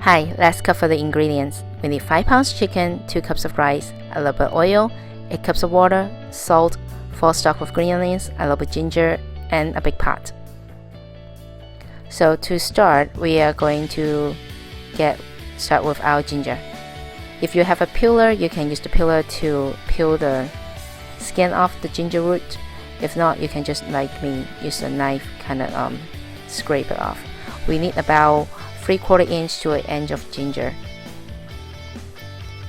Hi, let's cover the ingredients. We need 5 pounds chicken, 2 cups of rice, a little bit of oil, 8 cups of water, salt, 4 stalks of green onions, a little bit of ginger, and a big pot. So to start, we are going to start with our ginger. If you have a peeler, you can use the peeler to peel the skin off the ginger root. If not, you can just like me use a knife, kind of scrape it off. We need about 3/4 inch to an inch of ginger.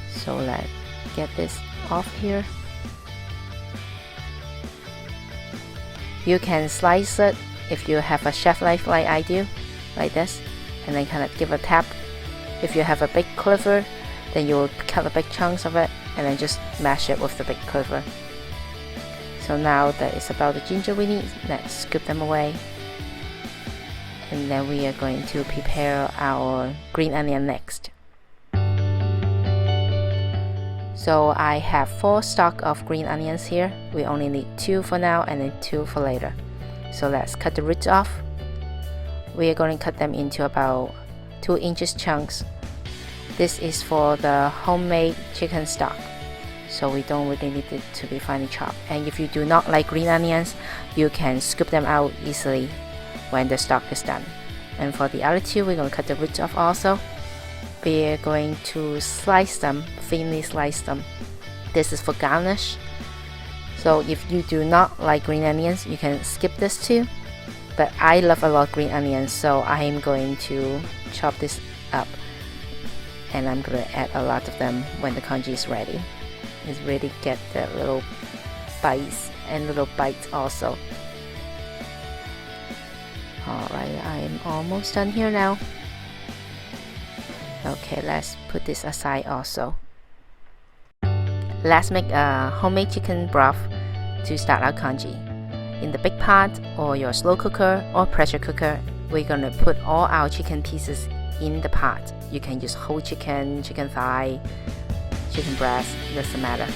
So let's get this off here. You can slice it if you have a chef knife like I do, like this, and then kind of give a tap. If you have a big cleaver, then you will cut the big chunks of it and then just mash it with the big cleaver. So now that it's about the ginger we need, let's scoop them away. And then we are going to prepare our green onion next. So I have 4 stalks of green onions here. We only need 2 for now and then 2 for later. So let's cut the roots off. We are going to cut them into about 2 inches chunks. This is for the homemade chicken stock, so we don't really need it to be finely chopped. And if you do not like green onions, you can scoop them out easily when the stock is done. And for the other 2, we're going to cut the roots off also. We're going to slice them, thinly slice them. This is for garnish. So if you do not like green onions, you can skip this too. But I love a lot of green onions, so I am going to chop this up. And I'm going to add a lot of them when the congee is ready. It's really get the little bites and little bites also. Alright, I'm almost done here now. Okay, let's put this aside also. Let's make a homemade chicken broth to start our congee. In the big pot or your slow cooker or pressure cooker, we're gonna put all our chicken pieces in the pot. You can use whole chicken, chicken thigh, chicken breast, doesn't matter.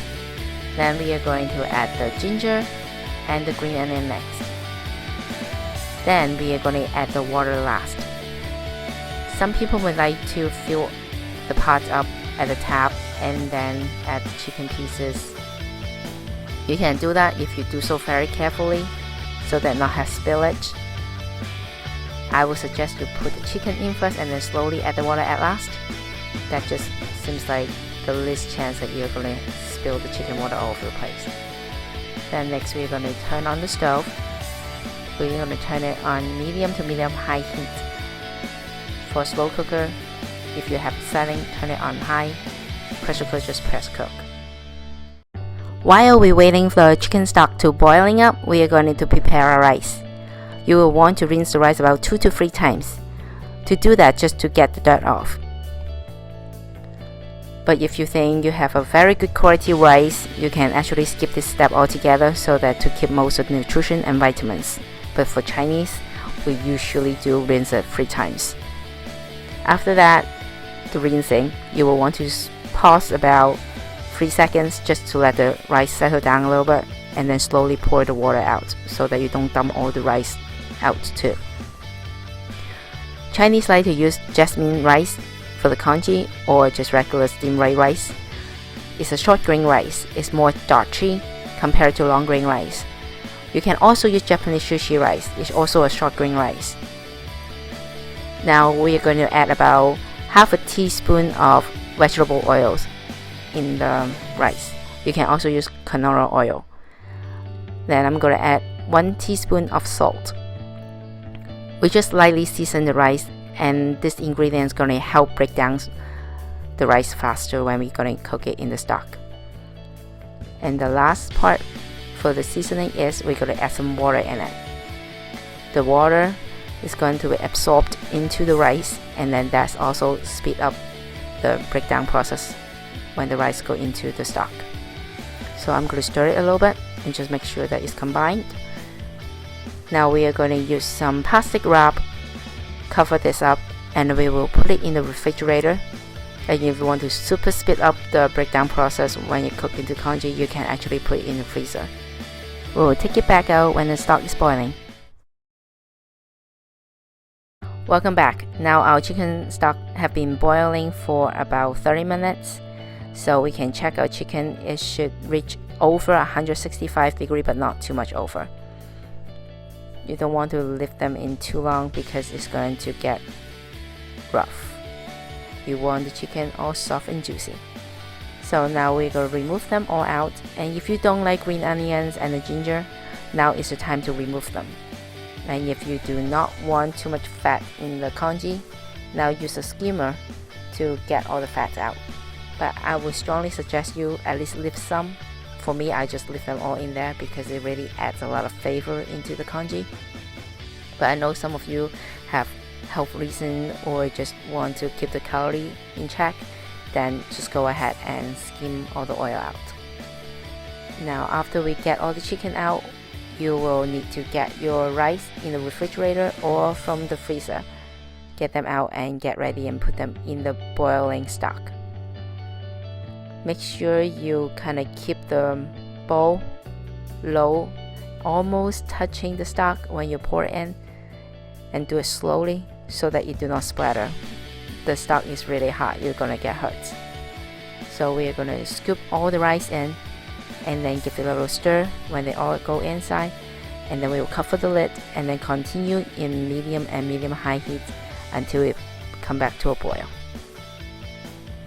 Then we are going to add the ginger and the green onion next. Then we are going to add the water last. Some people would like to fill the pot up at the top and then add the chicken pieces. You can do that if you do so very carefully so that not have spillage. I would suggest you put the chicken in first and then slowly add the water at last. That just seems like the least chance that you're going to spill the chicken water all over the place. Then next we're going to turn on the stove. We're going to turn it on medium to medium high heat. For slow cooker, if you have setting, turn it on high. Pressure cooker, just press cook. While we're waiting for the chicken stock to boiling up, we are going to prepare our rice. You will want to rinse the rice about 2 to 3 times. To do that, just to get the dirt off. But if you think you have a very good quality rice, you can actually skip this step altogether so that to keep most of the nutrition and vitamins. But for Chinese, we usually do rinse it 3 times. After that, the rinsing, you will want to pause about 3 seconds just to let the rice settle down a little bit, and then slowly pour the water out so that you don't dump all the rice out too. Chinese like to use jasmine rice for the congee or just regular steamed white rice. It's a short grain rice. It's more starchy compared to long grain rice. You can also use Japanese sushi rice. It's also a short grain rice. Now we are going to add about half a teaspoon of vegetable oils in the rice. You can also use canola oil. Then I'm going to add 1 teaspoon of salt. We just lightly season the rice, and this ingredient is going to help break down the rice faster when we're going to cook it in the stock. And the last part for the seasoning is we're going to add some water in it. The water is going to be absorbed into the rice, and then that's also speed up the breakdown process when the rice go into the stock. So I'm going to stir it a little bit and just make sure that it's combined. Now we are going to use some plastic wrap, cover this up, and we will put it in the refrigerator. And if you want to super speed up the breakdown process when you cook into congee, you can actually put it in the freezer. We will take it back out when the stock is boiling. Welcome back. Now our chicken stock have been boiling for about 30 minutes. So we can check our chicken. It should reach over 165 degrees, but not too much over. You don't want to leave them in too long because it's going to get rough. You want the chicken all soft and juicy. So now we're going to remove them all out. And if you don't like green onions and the ginger, now is the time to remove them. And if you do not want too much fat in the congee, now use a skimmer to get all the fat out. But I would strongly suggest you at least leave some. For me, I just leave them all in there because it really adds a lot of flavor into the congee. But I know some of you have health reasons or just want to keep the calorie in check, then just go ahead and skim all the oil out. Now after we get all the chicken out, you will need to get your rice in the refrigerator or from the freezer. Get them out and get ready and put them in the boiling stock. Make sure you kind of keep the bowl low, almost touching the stock when you pour it in, and do it slowly so that you do not splatter. The stock is really hot, you're gonna get hurt. So we're gonna scoop all the rice in and then give it a little stir when they all go inside, and then we will cover the lid and then continue in medium and medium-high heat until it come back to a boil.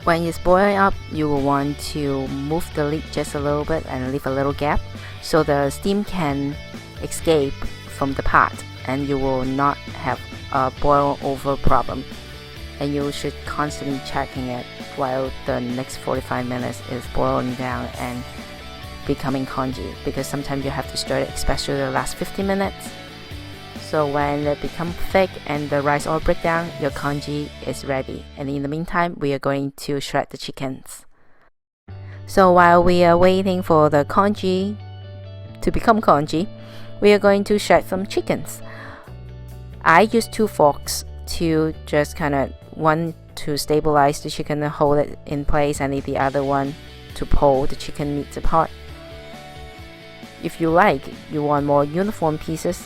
When it's boiling up, you will want to move the lid just a little bit and leave a little gap so the steam can escape from the pot and you will not have a boil over problem. And you should constantly checking it while the next 45 minutes is boiling down and becoming congee, because sometimes you have to stir it, especially the last 50 minutes. So when it becomes thick and the rice all break down, your congee is ready. And in the meantime, we are going to shred the chickens. So while we are waiting for the congee to become congee, we are going to shred some chickens. I use 2 forks to just kind of, one to stabilize the chicken and hold it in place, and the other one to pull the chicken meat apart. If you want more uniform pieces,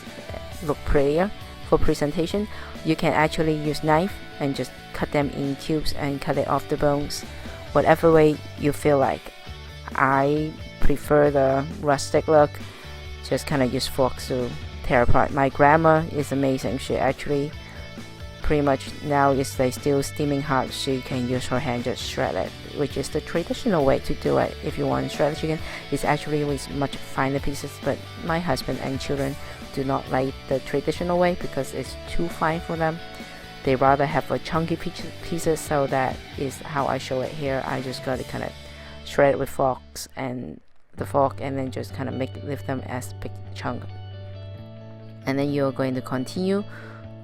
look prettier for presentation, you can actually use knife and just cut them in cubes and cut it off the bones, whatever way you feel like. I prefer the rustic look, just kind of use forks to tear apart. My grandma is amazing. She actually pretty much now is like still steaming hot. She can use her hand just shred it, which is the traditional way to do it. If you want to shred the chicken, it's actually with much finer pieces, but my husband and children do not like the traditional way because it's too fine for them. They rather have a chunky pieces, so that is how I show it here. I just got to kind of shred it with forks and the fork, and then just kind of leave them as big chunk. And then you're going to continue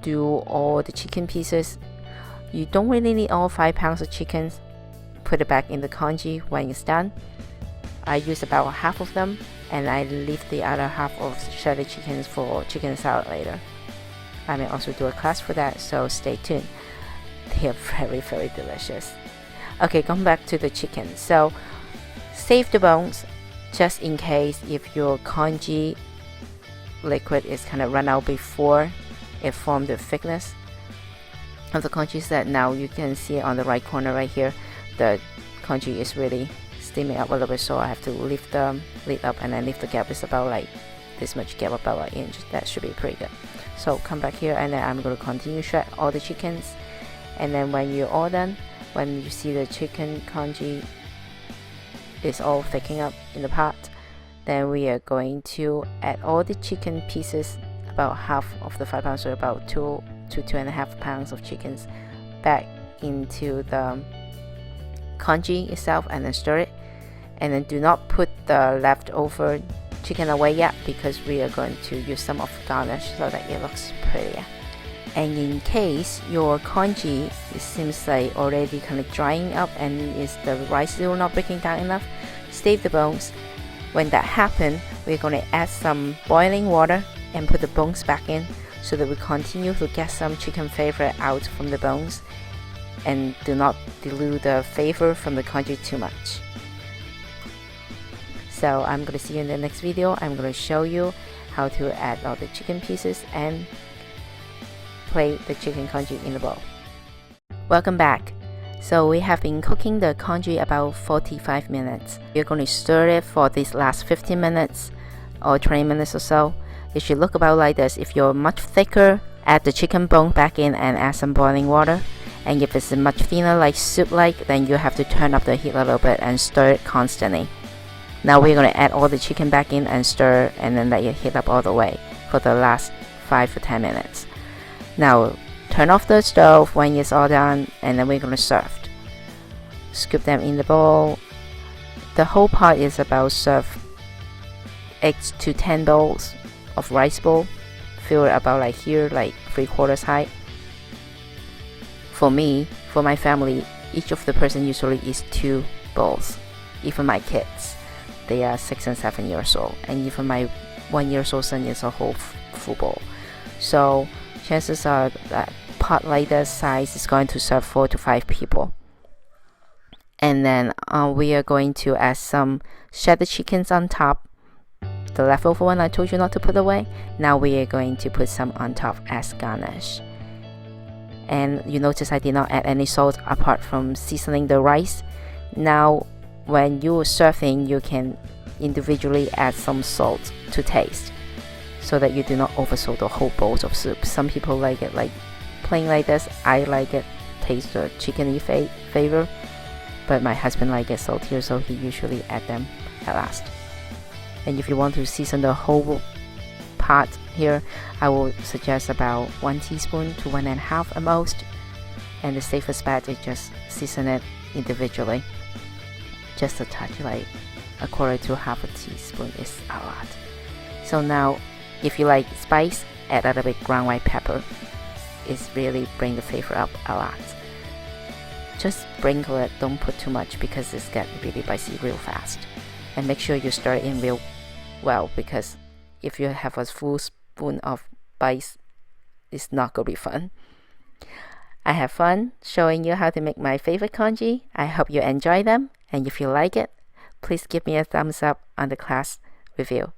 do all the chicken pieces. You don't really need all 5 pounds of chicken. Put it back in the congee when it's done. I use about half of them, and I leave the other half of shredded chickens for chicken salad later. I may also do a class for that, so stay tuned. They are very, very delicious. Okay, going back to the chicken. So save the bones just in case if your congee liquid is kind of run out before it formed the thickness of the congee set. Now you can see on the right corner right here, the congee is really steaming up a little bit, so I have to lift the lid up and then lift the gap. It's about like this much gap, about an inch. That should be pretty good. So come back here, and then I'm going to continue shred all the chickens. And then when you're all done, when you see the chicken congee is all thickening up in the pot, then we are going to add all the chicken pieces, about half of the 5 pounds, so about 2 to 2.5 pounds of chickens, back into the congee itself, and then stir it. And then do not put the leftover chicken away yet, because we are going to use some of the garnish so that it looks prettier. And in case your congee seems like already kind of drying up and is the rice still not breaking down enough, save the bones. When that happens, we're going to add some boiling water and put the bones back in, so that we continue to get some chicken flavor out from the bones, and do not dilute the flavor from the congee too much. So I'm going to see you in the next video. I'm going to show you how to add all the chicken pieces and plate the chicken congee in the bowl. Welcome back. So we have been cooking the congee about 45 minutes. You're going to stir it for these last 15 minutes or 20 minutes or so. It should look about like this. If you're much thicker, add the chicken bone back in and add some boiling water. And if it's much thinner, like soup-like, then you have to turn up the heat a little bit and stir it constantly. Now we're going to add all the chicken back in and stir, and then let it heat up all the way for the last 5 to 10 minutes. Now turn off the stove when it's all done, and then we're going to serve. Scoop them in the bowl. The whole pot is about serve 8 to 10 bowls of rice bowl. Fill it about like here, like 3/4 height. For me, for my family, each of the person usually eats 2 bowls. Even my kids, they are 6 and 7 years old, and even my 1-year-old son is a whole full bowl. So chances are that pot like this size is going to serve 4 to 5 people. And then we are going to add some shredded chickens on top. The leftover one I told you not to put away. Now we are going to put some on top as garnish. And you notice I did not add any salt apart from seasoning the rice. Now when you're serving, you can individually add some salt to taste, so that you do not oversalt the whole bowls of soup. Some people like it like plain like this. I like it taste the chickeny flavor, but my husband likes it saltier, so he usually add them at last. And if you want to season the whole pot here, I would suggest about 1 teaspoon to 1.5 at most. And the safest bet is just season it individually. Just a touch, like 1/4 to 1/2 teaspoon is a lot. So now, if you like spice, add a little bit ground white pepper. It's really bring the flavor up a lot. Just sprinkle it, don't put too much because it's get really spicy real fast. And make sure you stir it in real well, because if you have a full spoon of spice, it's not gonna be fun. I have fun showing you how to make my favorite congee. I hope you enjoy them, and if you like it, please give me a thumbs up on the class review.